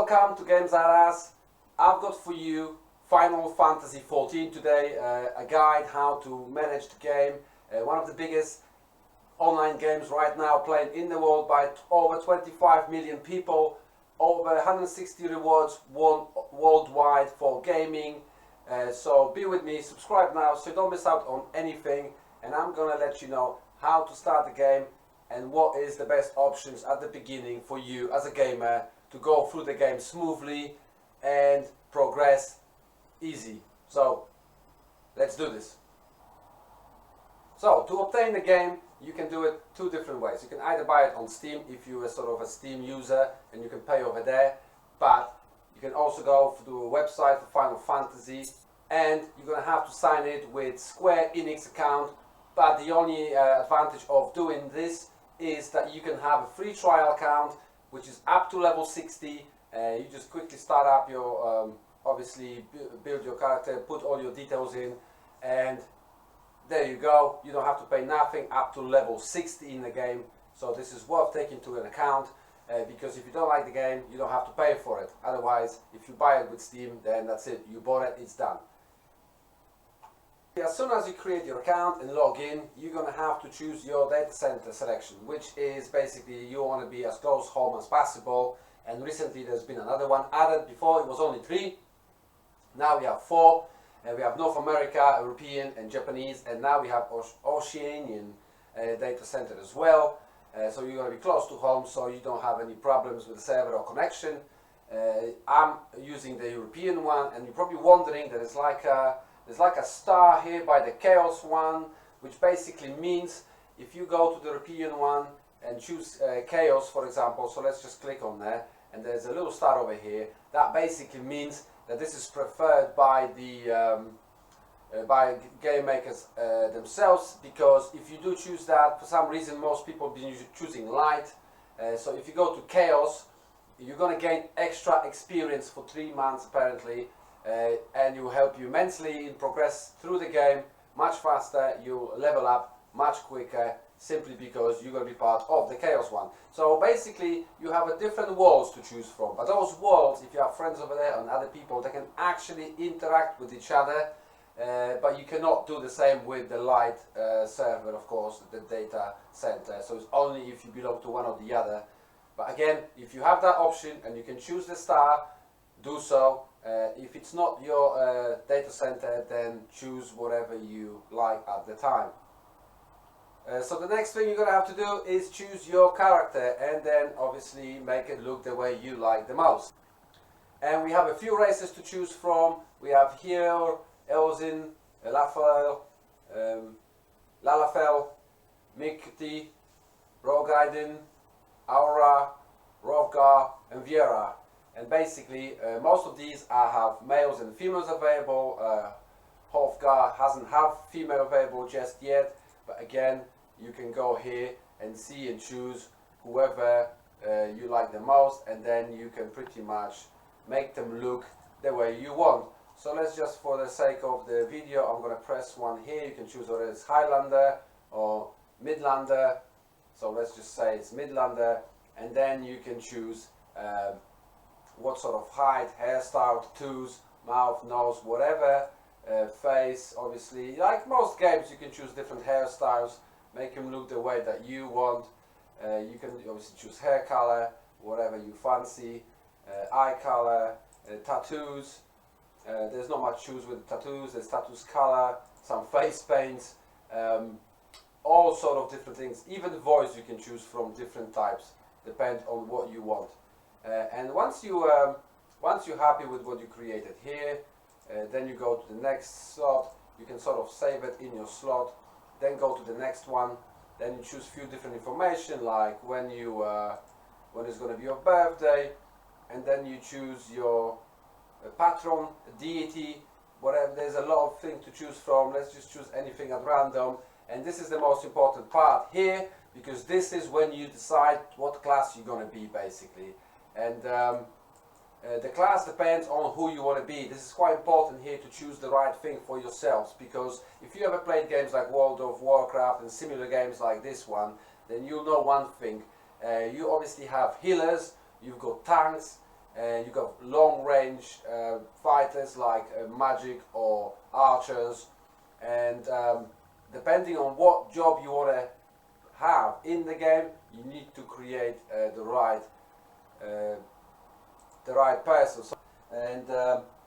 Welcome to Games R Us. I've got for you Final Fantasy 14 today, a guide how to manage the game. One of the biggest online games right now playing in the world by over 25 million people, over 160 rewards won worldwide for gaming. So be with me, subscribe now so you don't miss out on anything, and I'm gonna let you know how to start the game and what is the best options at the beginning for you as a gamer to go through the game smoothly and progress easy. So let's do this. So to obtain the game, you can do it two different ways. You can either buy it on Steam if you're a sort of a Steam user and you can pay over there, but you can also go to a website for Final Fantasy and you're going to have to sign it with Square Enix account. But the only advantage of doing this is that you can have a free trial account which is up to level 60. You just quickly start up your, obviously build your character, put all your details in, and there you go. You don't have to pay nothing up to level 60 in the game. So this is worth taking to an account because if you don't like the game, you don't have to pay for it. Otherwise, if you buy it with Steam, then that's it. You bought it, it's done. As soon as you create your account and log in, you're going to have to choose your data center selection, which is basically you want to be as close home as possible. And recently there's been another one added. Before it was only 3, now we have 4. And we have North America, European and Japanese, and now we have Oceanian data center as well. So you're going to be close to home so you don't have any problems with the server or connection. I'm using the European one, and you're probably wondering that there's like a star here by the Chaos one, which basically means if you go to the European one and choose Chaos, for example, so let's just click on there, and there's a little star over here, that basically means that this is preferred by the by game makers themselves, because if you do choose that, for some reason most people have been choosing light. So if you go to Chaos, you're going to gain extra experience for 3 months apparently, and it will help you immensely in progress through the game much faster. You'll level up much quicker simply because you're going to be part of the Chaos one. So basically you have a different worlds to choose from, but those worlds, if you have friends over there and other people, they can actually interact with each other, but you cannot do the same with the light server, of course, the data center. So it's only if you belong to one or the other. But again, if you have that option and you can choose the star, do so. If it's not your data center, then choose whatever you like at the time. So the next thing you're going to have to do is choose your character and then obviously make it look the way you like the most. And we have a few races to choose from. We have here Elzin, Lafel, Lalafell, Mikti, Rogaiden, Aura, Rovgar and Viera. And basically most of these have males and females available. Hovgar hasn't have female available just yet, but again you can go here and see and choose whoever you like the most, and then you can pretty much make them look the way you want. So let's just, for the sake of the video, I'm going to press one here. You can choose whether it's Highlander or Midlander. So let's just say it's Midlander, and then you can choose what sort of height, hairstyle, tattoos, mouth, nose, whatever, face. Obviously, like most games, you can choose different hairstyles, make them look the way that you want. You can obviously choose hair color, whatever you fancy, eye color, tattoos. There's not much choose with tattoos. There's tattoos color, some face paints, all sort of different things. Even voice you can choose from different types, depend on what you want. And once you're happy with what you created here, then you go to the next slot. You can sort of save it in your slot, then go to the next one. Then you choose a few different information, like when it's going to be your birthday, and then you choose your patron, deity, whatever. There's a lot of things to choose from. Let's just choose anything at random, and this is the most important part here, because this is when you decide what class you're going to be basically. And the class depends on who you want to be. This is quite important here to choose the right thing for yourselves, because if you ever played games like World of Warcraft and similar games like this one, then you'll know one thing. You obviously have healers, you've got tanks, and you got long range fighters like magic or archers, and depending on what job you want to have in the game, you need to create the right person. And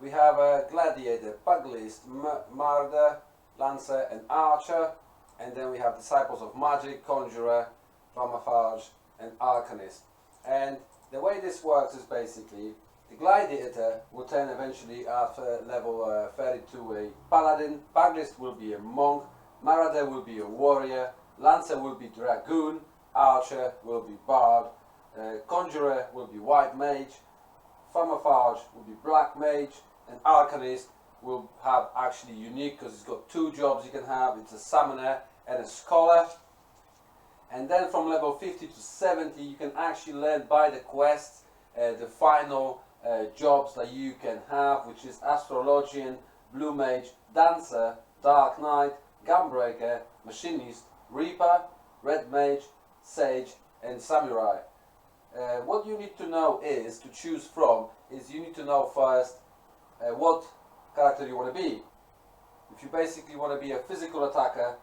we have a gladiator, pugilist, martyr, lancer and archer, and then we have disciples of magic, conjurer, thaumaphage and arcanist. And the way this works is basically the gladiator will turn eventually after level 32 a paladin, pugilist will be a monk, marauder will be a warrior, lancer will be dragoon, archer will be bard, conjurer will be white mage, thaumaphage will be black mage, and arcanist will have actually unique, because it's got two jobs you can have. It's a summoner and a scholar. And then from level 50 to 70 you can actually learn by the quests the final jobs that you can have, which is astrologian, blue mage, dancer, dark knight, gunbreaker, machinist, reaper, red mage, sage and samurai. What you need to know is, to choose from, is you need to know first what character you want to be. If you basically want to be a physical attacker,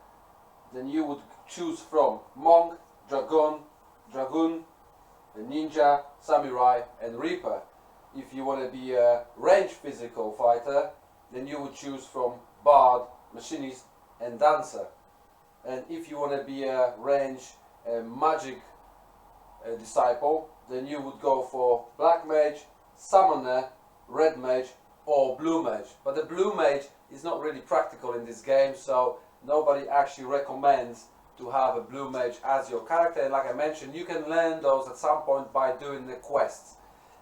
then you would choose from monk, dragoon, ninja, samurai and reaper. If you want to be a range physical fighter, then you would choose from bard, machinist and dancer. And if you want to be a range magic disciple, then you would go for black mage, summoner, red mage or blue mage. But the blue mage is not really practical in this game, so nobody actually recommends to have a blue mage as your character. And like I mentioned, you can learn those at some point by doing the quests,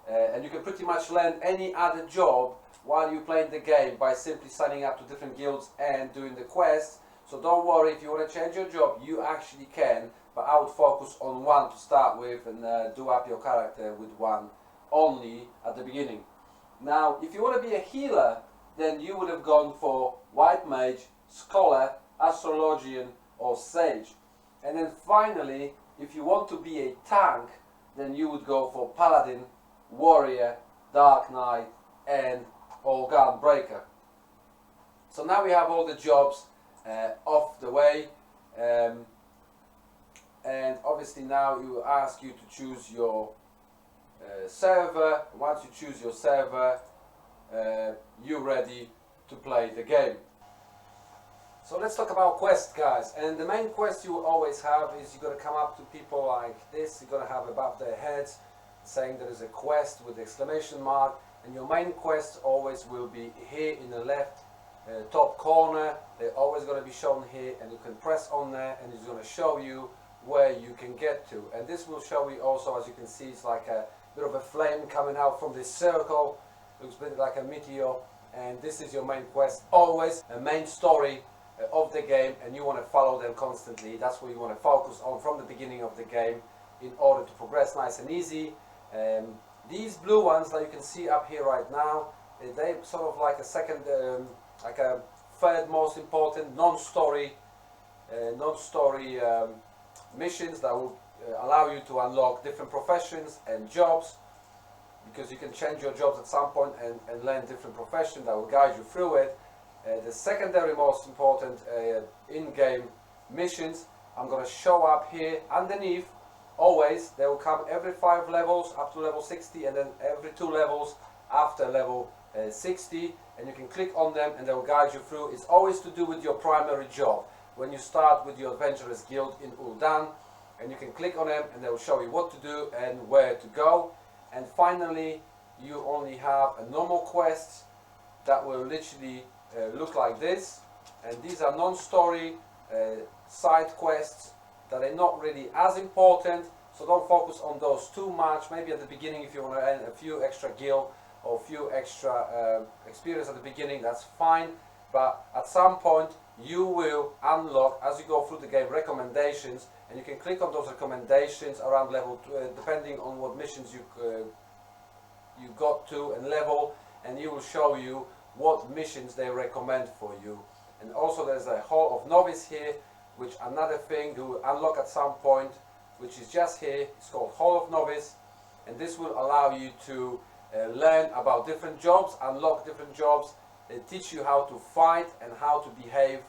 and you can pretty much learn any other job while you're playing the game by simply signing up to different guilds and doing the quests. So don't worry, if you want to change your job, you actually can, but I would focus on one to start with and do up your character with one only at the beginning. Now, if you want to be a healer, then you would have gone for white mage, scholar, astrologian or sage. And then finally, if you want to be a tank, then you would go for paladin, warrior, dark knight and or gunbreaker. So now we have all the jobs off the way, and obviously now you ask you to choose your server. Once you choose your server, you're ready to play the game. So let's talk about quests, guys. And the main quest you will always have is you're going to come up to people like this. You're going to have above their heads saying there is a quest with exclamation mark, and your main quest always will be here in the left top corner. They're always going to be shown here, and you can press on there and it's going to show you where you can get to. And this will show you also, as you can see, it's like a bit of a flame coming out from this circle. Looks a bit like a meteor, and this is your main quest. Always a main story of the game, and you want to follow them constantly. That's what you want to focus on from the beginning of the game in order to progress nice and easy. These blue ones that you can see up here right now, they sort of like a second, like a third most important non-story missions that will allow you to unlock different professions and jobs, because you can change your jobs at some point and learn different professions that will guide you through it. The secondary most important in-game missions I'm going to show up here underneath. Always, they will come every 5 levels up to level 60, and then every 2 levels after level 60, and you can click on them and they will guide you through. It's always to do with your primary job. When you start with your adventurers guild in Ul'dan, and you can click on them and they will show you what to do and where to go. And finally, you only have a normal quests that will literally look like this, and these are non-story side quests that are not really as important, so don't focus on those too much. Maybe at the beginning, if you want to earn a few extra gil or a few extra experience at the beginning, that's fine, but at some point you will unlock, as you go through the game, recommendations, and you can click on those recommendations around level 2, depending on what missions you got to and level, and it will show you what missions they recommend for you. And also there's a Hall of Novice here, which another thing you will unlock at some point, which is just here. It's called Hall of Novice, and this will allow you to learn about different jobs, unlock different jobs, teach you how to fight and how to behave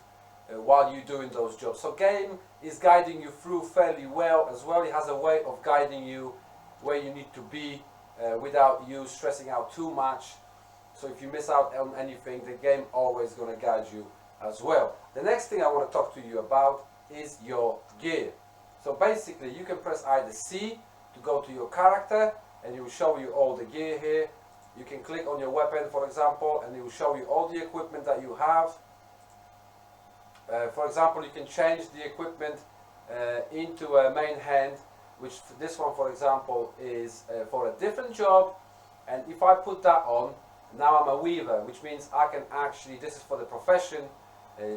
while you're doing those jobs. So game is guiding you through fairly well as well. It has a way of guiding you where you need to be without you stressing out too much. So if you miss out on anything, the game always going to guide you as well. The next thing I want to talk to you about is your gear. So basically you can press either C to go to your character and it will show you all the gear here. You can click on your weapon, for example, and it will show you all the equipment that you have. For example, you can change the equipment into a main hand, which this one, for example, is for a different job. And if I put that on, now I'm a weaver, which means I can actually, this is for the profession,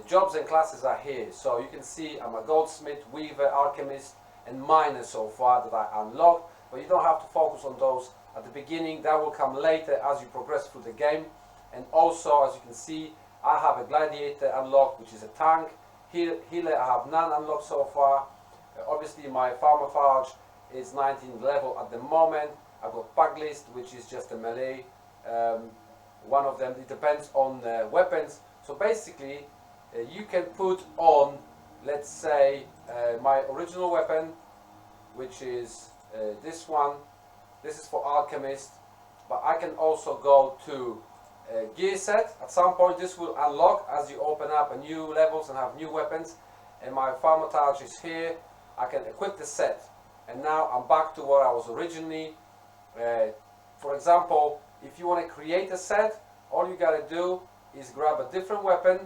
jobs and classes are here. So you can see I'm a goldsmith, weaver, alchemist, and miner so far that I unlocked. But you don't have to focus on those at the beginning. That will come later as you progress through the game. And also, as you can see, I have a gladiator unlocked, which is a tank. Healer, I have none unlocked so far. Obviously, my Pharmaphage is 19th level at the moment. I've got Pugilist, which is just a melee. One of them, it depends on weapons. So basically, you can put on, let's say, my original weapon, which is this one. This is for alchemist, but I can also go to gear set. At some point this will unlock as you open up a new levels and have new weapons, and my Pharmaphage is here. I can equip the set, and now I'm back to where I was originally. For example, if you want to create a set, all you gotta do is grab a different weapon.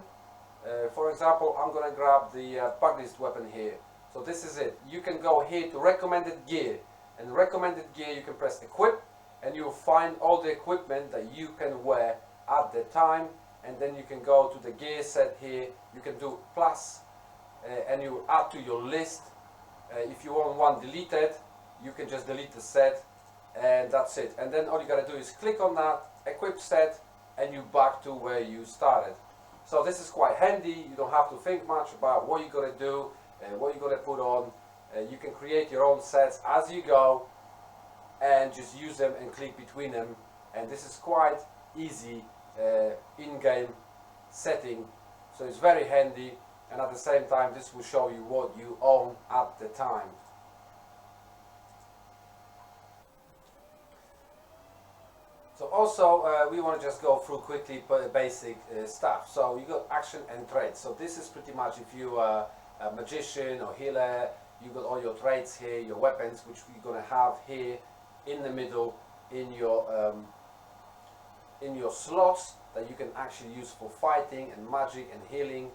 For example, I'm gonna grab the Pugilist weapon here. So this is it. You can go here to recommended gear, and recommended gear you can press equip, and you'll find all the equipment that you can wear at the time. And then you can go to the gear set here. You can do plus, and you add to your list. If you want one deleted, you can just delete the set, and that's it. And then all you gotta do is click on that, equip set, and you're back to where you started. So this is quite handy. You don't have to think much about what you're gonna do, what you're gonna put on. You can create your own sets as you go and just use them and click between them. And this is quite easy in-game setting. So it's very handy, and at the same time this will show you what you own at the time. So also we want to just go through quickly basic stuff. So you got action and traits. So this is pretty much if you are a magician or healer, you got all your traits here, your weapons, which we're going to have here in the middle in your slots that you can actually use for fighting and magic and healing.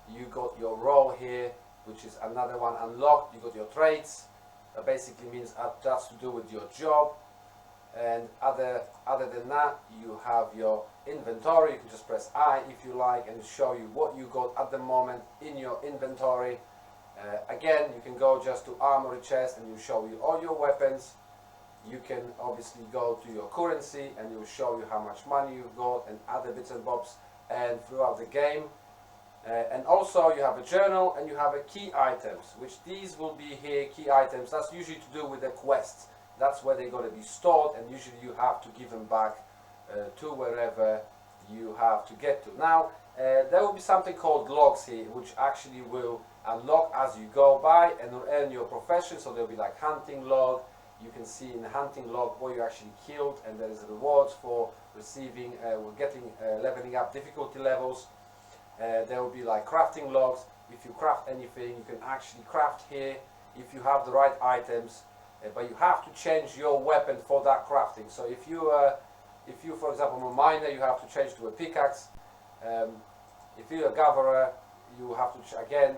You got your role here, which is another one unlocked. You got your traits. That basically means that's to do with your job. And other than that, you have your inventory. You can just press I if you like, and show you what you got at the moment in your inventory. Again, you can go just to armory chest, and it will show you all your weapons. You can obviously go to your currency, and it will show you how much money you've got and other bits and bobs, and throughout the game. And also you have a journal, and you have a key items, which these will be here, key items. That's usually to do with the quests. That's where they're going to be stored, and usually you have to give them back to wherever you have to get to. Now, there will be something called logs here, which actually will unlock as you go by and earn your profession. So there'll be like hunting log. You can see in the hunting log what you actually killed, and there is rewards for receiving, getting leveling up difficulty levels. There will be like crafting logs. If you craft anything, you can actually craft here if you have the right items. But you have to change your weapon for that crafting. So if you, for example, a miner, you have to change to a pickaxe. If you're a gatherer, you have to again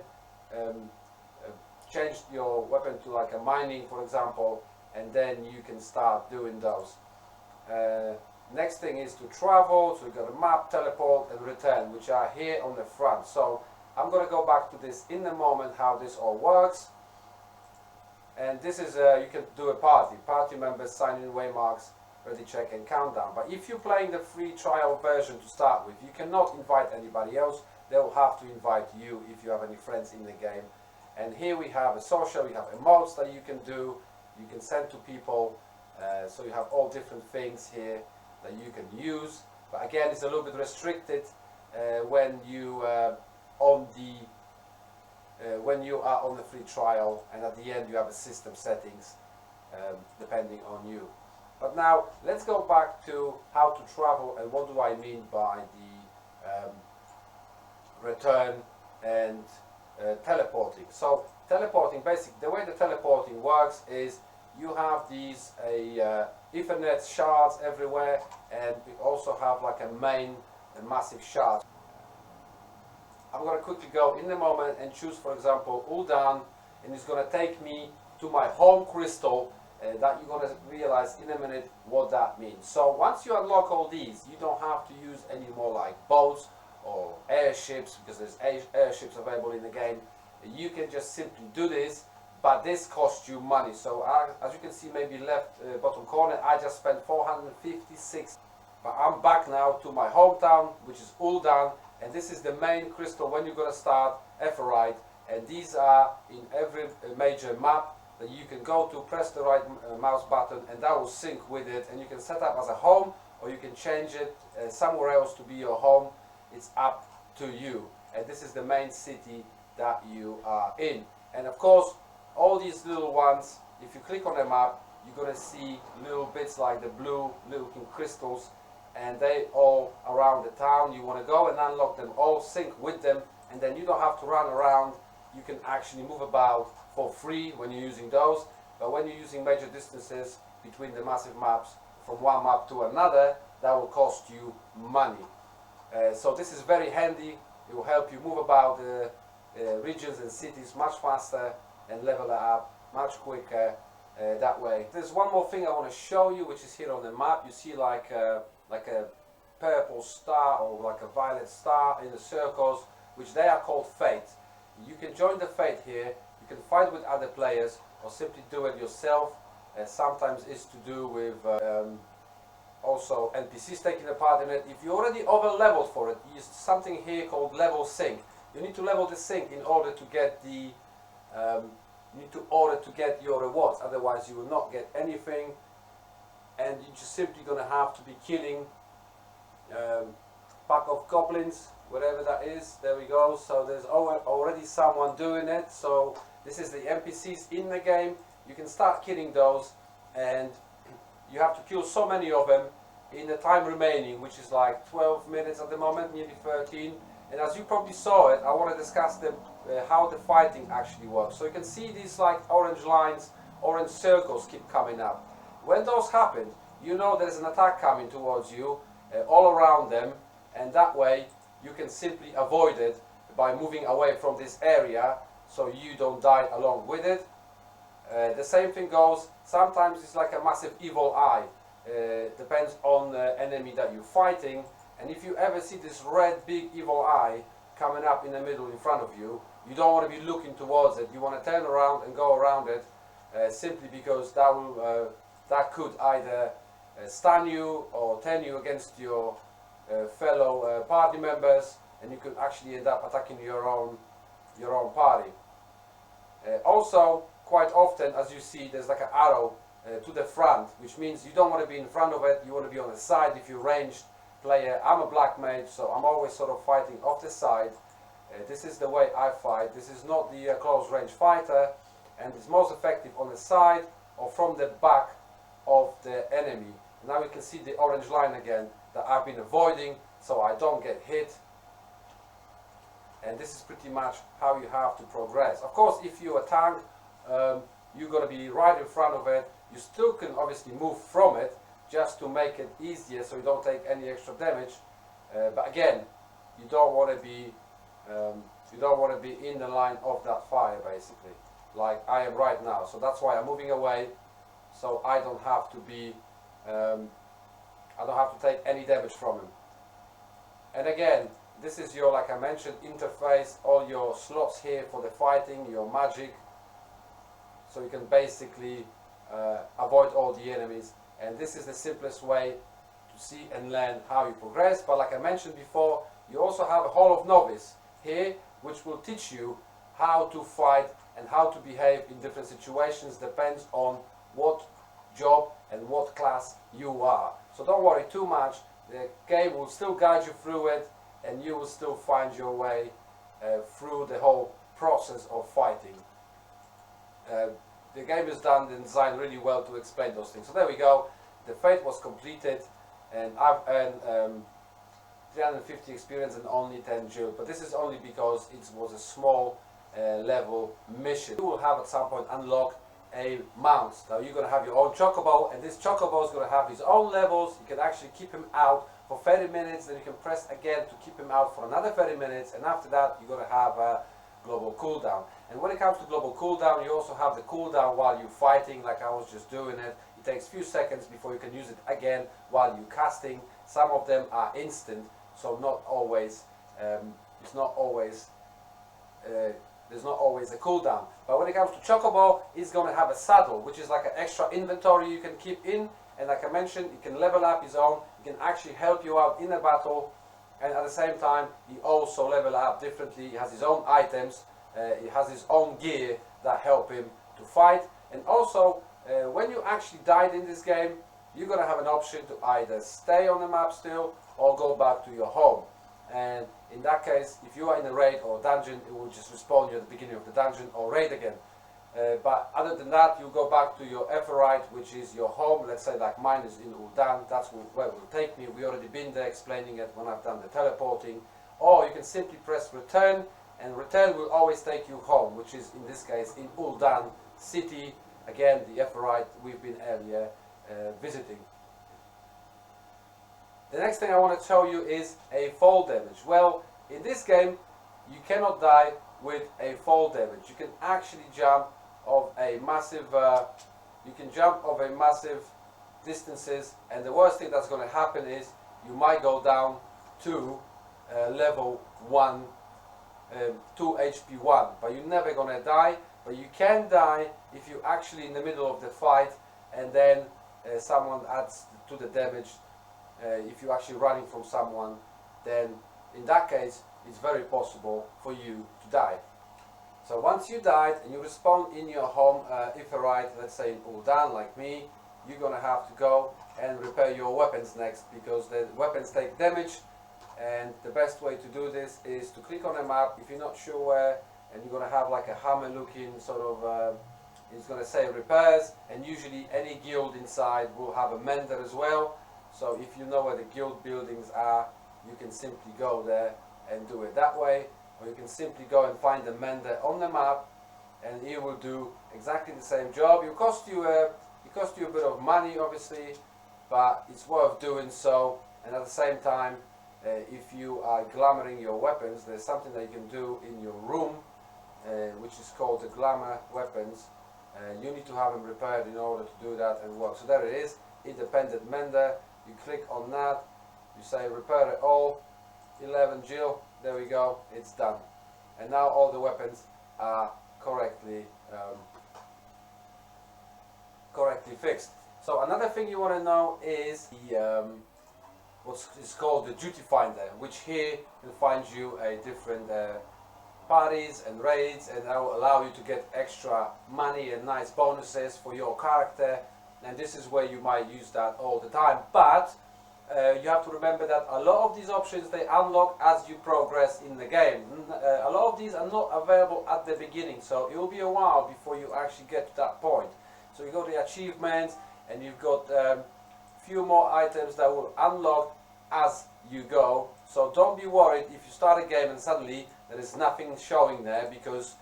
change your weapon to like a mining, for example, and then you can start doing those. Next thing is to travel. So you've got a map, teleport, and return, which are here on the front. So I'm going to go back to this in a moment, how this all works. And this is, you can do a party members, sign in waymarks, ready check and countdown. But if you're playing the free trial version to start with, you cannot invite anybody else. They'll have to invite you if you have any friends in the game. And here we have a social, we have emotes that you can do, you can send to people. So you have all different things here. that you can use, but again it's a little bit restricted when you when you are on the free trial, and at the end you have a system settings depending on you. But now let's go back to how to travel and what do I mean by the return and teleporting. So teleporting, basically the way the teleporting works is you have these Ethernet shards everywhere, and we also have like a main massive shard. I'm going to quickly go in a moment and choose, for example, all done, and it's going to take me to my home crystal that you're going to realize in a minute what that means. So once you unlock all these, you don't have to use any more like boats or airships, because there's airships available in the game. You can just simply do this, but this costs you money. So as you can see, maybe left bottom corner, I just spent 456. But I'm back now to my hometown, which is Uldan, and this is the main crystal when you're going to start Ephemerite, and these are in every major map that you can go to, press the right mouse button, and that will sync with it, and you can set up as a home, or you can change it somewhere else to be your home. It's up to you. And this is the main city that you are in. And of course, all these little ones, if you click on the map, you're going to see little bits like the blue little crystals, and they all around the town. You want to go and unlock them all, sync with them, and then you don't have to run around. You can actually move about for free when you're using those, but when you're using major distances between the massive maps from one map to another, that will cost you money. So this is very handy. It will help you move about the regions and cities much faster and level it up much quicker that way. There's one more thing I want to show you, which is here on the map. You see like a purple star or like a violet star in the circles, which they are called fate. You can join the fate here. You can fight with other players or simply do it yourself. Sometimes it's to do with also NPCs taking a part in it. If you're already over leveled for it, use something here called level sync. You need to level the sync in order to get the your rewards. Otherwise, you will not get anything, and you're just simply gonna have to be killing pack of goblins, whatever that is. There we go. So there's already someone doing it. So this is the NPCs in the game. You can start killing those, and you have to kill so many of them in the time remaining, which is like 12 minutes at the moment, nearly 13. And as you probably saw it, I want to discuss how the fighting actually works. So you can see these like orange lines, orange circles keep coming up. When those happen, you know there's an attack coming towards you all around them, and that way you can simply avoid it by moving away from this area so you don't die along with it. The same thing goes, sometimes it's like a massive evil eye. Depends on the enemy that you're fighting, and if you ever see this red big evil eye coming up in the middle in front of you, you don't want to be looking towards it. You want to turn around and go around it, simply because that could either stun you or turn you against your fellow party members, and you could actually end up attacking your own party. Also, quite often, as you see, there's like an arrow to the front, which means you don't want to be in front of it, you want to be on the side if you're ranged player. I'm a black mage, so I'm always sort of fighting off the side. This is the way I fight. This is not the close range fighter, and it's most effective on the side or from the back of the enemy. Now we can see the orange line again that I've been avoiding so I don't get hit. And this is pretty much how you have to progress. Of course, if you're a tank, you're going to be right in front of it. You still can obviously move from it just to make it easier so you don't take any extra damage. But again, you don't want to be in the line of that fire, basically, like I am right now. So that's why I'm moving away, so I don't have to be I don't have to take any damage from him. And again, this is your, like I mentioned, interface, all your slots here for the fighting, your magic, so you can basically avoid all the enemies. And this is the simplest way to see and learn how you progress. But like I mentioned before, you also have a Hall of Novice here, which will teach you how to fight and how to behave in different situations. Depends on what job and what class you are. So don't worry too much, the game will still guide you through it, and you will still find your way through the whole process of fighting. The game is done and designed really well to explain those things. So there we go, the fate was completed, and I've earned 350 experience and only 10 gil, but this is only because it was a small level mission. You will have at some point unlock a mount. Now you're going to have your own chocobo, and this chocobo is going to have his own levels. You can actually keep him out for 30 minutes, then you can press again to keep him out for another 30 minutes, and after that you're going to have a global cooldown. And when it comes to global cooldown, you also have the cooldown while you're fighting, like I was just doing it. It takes a few seconds before you can use it again while you're casting. Some of them are instant, so not always, there's not always a cooldown. But when it comes to chocobo, it's going to have a saddle, which is like an extra inventory you can keep in, and like I mentioned, he can level up his own, he can actually help you out in a battle, and at the same time he also level up differently. He has his own items, he has his own gear that help him to fight. And also when you actually died in this game, you're going to have an option to either stay on the map still or go back to your home. And in that case, if you are in a raid or dungeon, it will just respawn you at the beginning of the dungeon or raid again. But other than that, you go back to your Everite, which is your home. Let's say like mine is in Ul'Dan, that's where it will take me. We already been there explaining it when I've done the teleporting. Or you can simply press return, and return will always take you home, which is in this case in Ul'Dan city. Again, the Everite we've been earlier visiting. The next thing I want to show you is a fall damage. Well, in this game, you cannot die with a fall damage. You can actually jump of a massive, distances, and the worst thing that's going to happen is you might go down to level 1, 2 HP 1, but you're never going to die. But you can die if you're actually in the middle of the fight, and then someone adds to the damage. If you're actually running from someone, then in that case it's very possible for you to die. So once you died and you respawn in your home Everite, let's say in Ul'Dan like me, you're gonna have to go and repair your weapons next, because the weapons take damage, and the best way to do this is to click on a map if you're not sure where, and you're gonna have like a hammer looking sort of it's gonna say repairs, and usually any guild inside will have a mender as well. So if you know where the guild buildings are, you can simply go there and do it that way, or you can simply go and find the mender on the map, and he will do exactly the same job. It cost you a bit of money obviously, but it's worth doing so. And at the same time, if you are glamoring your weapons, there's something that you can do in your room, which is called the glamour weapons. You need to have them repaired in order to do that and work. So there it is, independent mender. You click on that, you say repair it all, 11 gil, there we go, it's done. And now all the weapons are correctly fixed. So another thing you want to know is the what is called the duty finder, which here will find you a different parties and raids, and that will allow you to get extra money and nice bonuses for your character. And this is where you might use that all the time, but you have to remember that a lot of these options, they unlock as you progress in the game. A lot of these are not available at the beginning, so it will be a while before you actually get to that point. So you go to the achievements, and you've got few more items that will unlock as you go. So don't be worried if you start a game and suddenly there is nothing showing there, because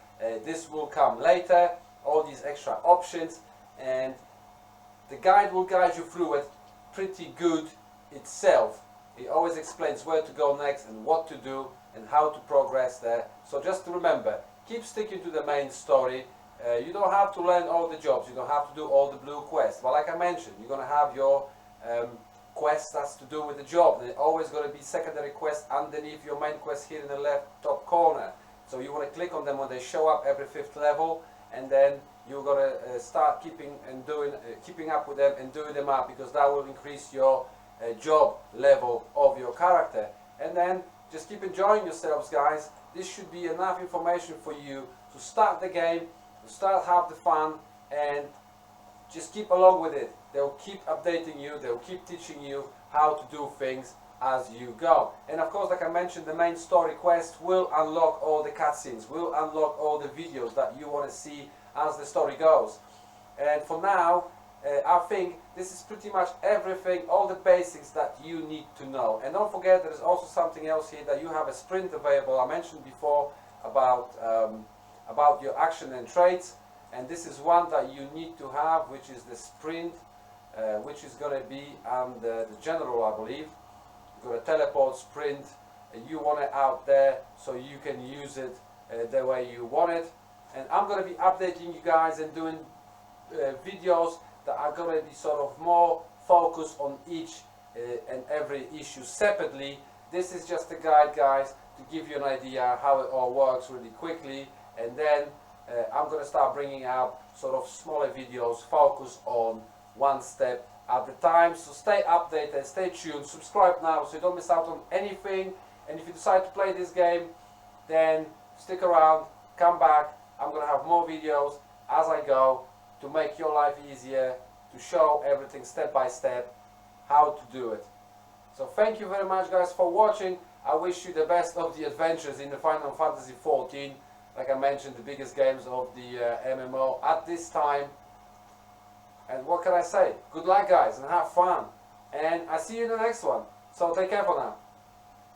this will come later, all these extra options, and the guide will guide you through it pretty good itself. It always explains where to go next and what to do and how to progress there. So just remember, keep sticking to the main story. You don't have to learn all the jobs, you don't have to do all the blue quests. But like I mentioned, you're going to have your quests that's to do with the job. There's always going to be secondary quests underneath your main quest here in the left top corner. So you want to click on them when they show up every 5th level, and then you're going to start keeping up with them and doing them up, because that will increase your job level of your character. And then just keep enjoying yourselves, guys. This should be enough information for you to start the game, to start have the fun, and just keep along with it. They'll keep updating you, they'll keep teaching you how to do things as you go. And of course, like I mentioned, the main story quest will unlock all the cutscenes, will unlock all the videos that you want to see as the story goes. And for now, I think this is pretty much everything, all the basics that you need to know. And don't forget, there's also something else here, that you have a sprint available. I mentioned before about your action and traits, and this is one that you need to have, which is the sprint, which is going to be the general, I believe. You've got a teleport sprint, and you want it out there so you can use it the way you want it. And I'm going to be updating you guys and doing videos that are going to be sort of more focused on each and every issue separately. This is just a guide, guys, to give you an idea how it all works really quickly, and then I'm going to start bringing out sort of smaller videos focused on one step at the time. So stay updated, stay tuned, subscribe now so you don't miss out on anything. And if you decide to play this game, then stick around, come back. I'm going to have more videos as I go to make your life easier, to show everything step by step how to do it. So thank you very much, guys, for watching. I wish you the best of the adventures in the Final Fantasy XIV. Like I mentioned, the biggest games of the MMO at this time. And what can I say? Good luck, guys, and have fun. And I see you in the next one. So take care for now.